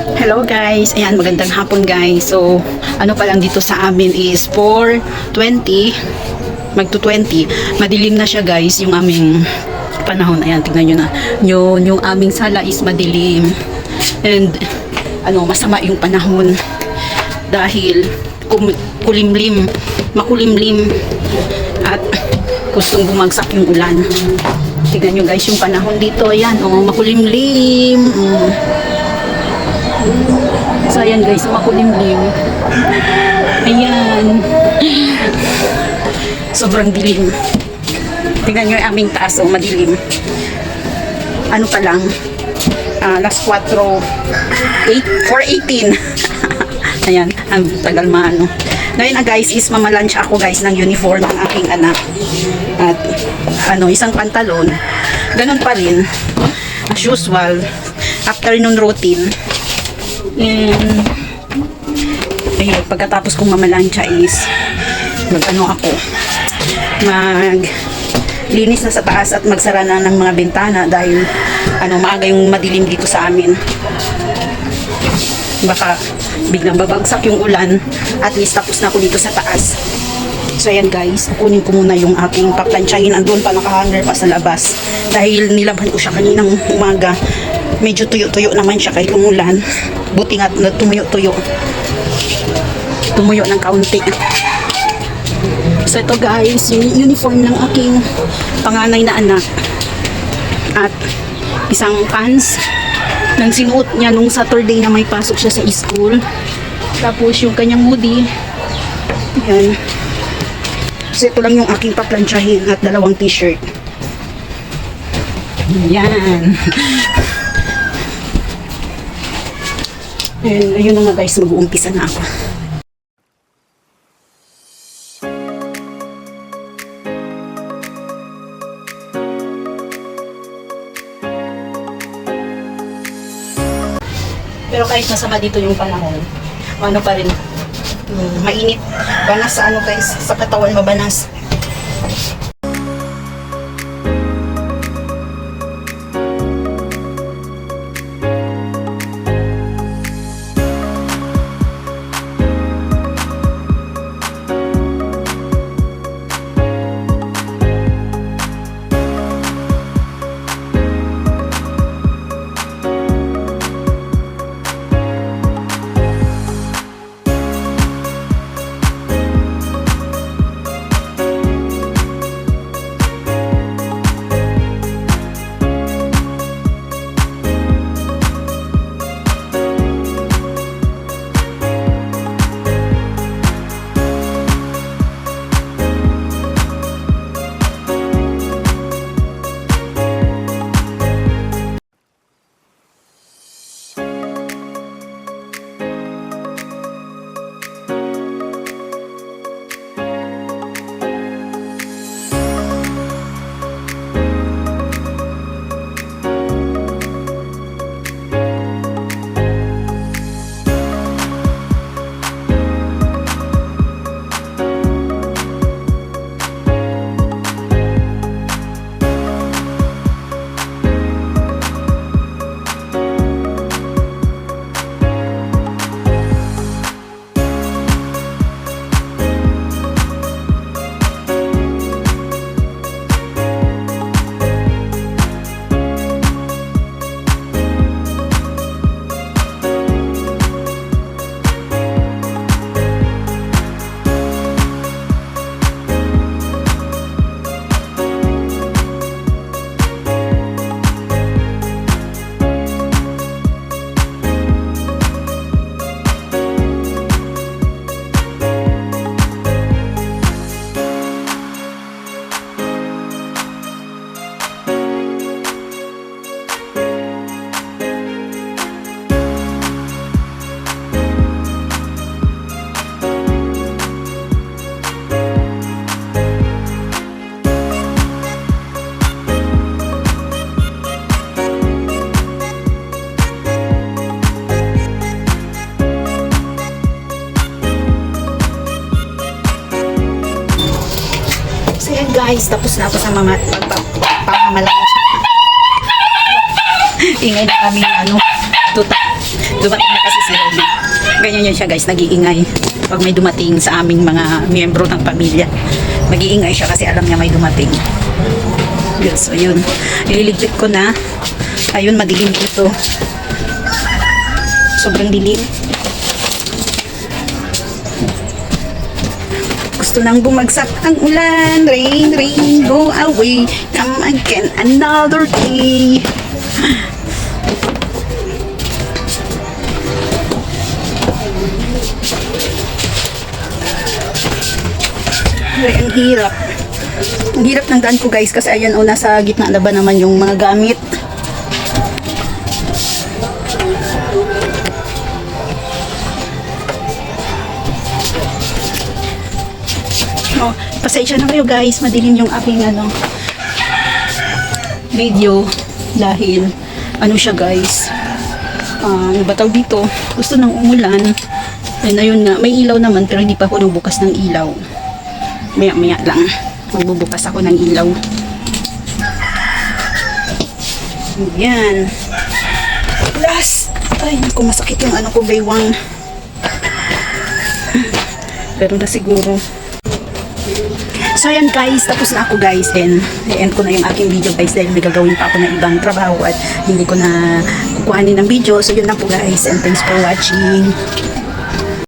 Hello guys, ayan magandang hapon guys. So, ano pa lang dito sa amin is 4:20, magto 20. Madilim na siya guys, yung aming panahon. Ayan, tingnan nyo na. Yung aming sala is madilim. And, masama yung panahon. Dahil, makulimlim. At, gustong bumagsak yung ulan. Tingnan nyo guys yung panahon dito. Ayan, makulimlim. So ayan guys, makulimlim. Ayan. Sobrang dilim. Tingnan nyo yung aming taas, madilim. Ano pa lang, last 4:18. Ayan, ang tagal maano. Ngayon guys, is mamalunch ako guys ng uniform ng aking anak. At isang pantalon. Ganun pa rin. As usual, afternoon routine. And ayun, pagkatapos kong mamalansya is maglinis na sa taas at magsara na ng mga bintana dahil maaga yung madilim dito sa amin. Baka biglang babagsak yung ulan. At least tapos na ako dito sa taas. So ayan guys, kukunin ko muna yung aking paplansyahin. Andun pa, nakahanger pa sa labas dahil nilabhan ko siya kaninang umaga. Medyo tuyo-tuyo naman siya kahit umulan. Buti nga tumuyo-tuyo. Tumuyo ng kaunti. So ito guys, yung uniform ng aking panganay na anak. At isang pants nang sinuot niya nung Saturday na may pasok siya sa school. Tapos yung kanyang hoodie. Yan. So ito lang yung aking paplansyahin at dalawang t-shirt. Yan. And ayun na nga guys, mag-uumpisa na ako. Pero kahit masama dito yung panahon, pa rin, mainit. Banas sa guys, sa katawan mabanas. guys, tapos na ako sa mga pagpapamalas. Ingay na kami tuta. Dumating na kasi si Roma. Ganyan yun siya guys, nag-iingay. Pag may dumating sa aming mga miyembro ng pamilya, mag-iingay siya kasi alam niya may dumating. Yun, so yun. Ililigpit ko na. Ayun, madilim ito. Sobrang dilim. Gusto nang bumagsak ang ulan. Rain, rain, go away. Come again another day. Ay, ang hirap. Ang hirap ng daan ko guys kasi ayan o nasa gitna na ba naman yung mga gamit. Oh, pasensya na kayo guys, madilim yung aking video dahil ano siya guys. Ano ba tawag dito? Gusto nang umulan. Ayun, ayun nga, may ilaw naman pero hindi pa ako nagbukas ng ilaw. Maya lang magbubukas ako ng ilaw. Yan. Plus, ay naku, masakit yung ano ko, baywang. Pero na siguro. So ayan guys, tapos na ako guys, and i-end ko na yung aking video guys dahil may gagawin pa ako ng ibang trabaho at hindi ko na kukuhanin ng video. So yun lang po guys, and thanks for watching.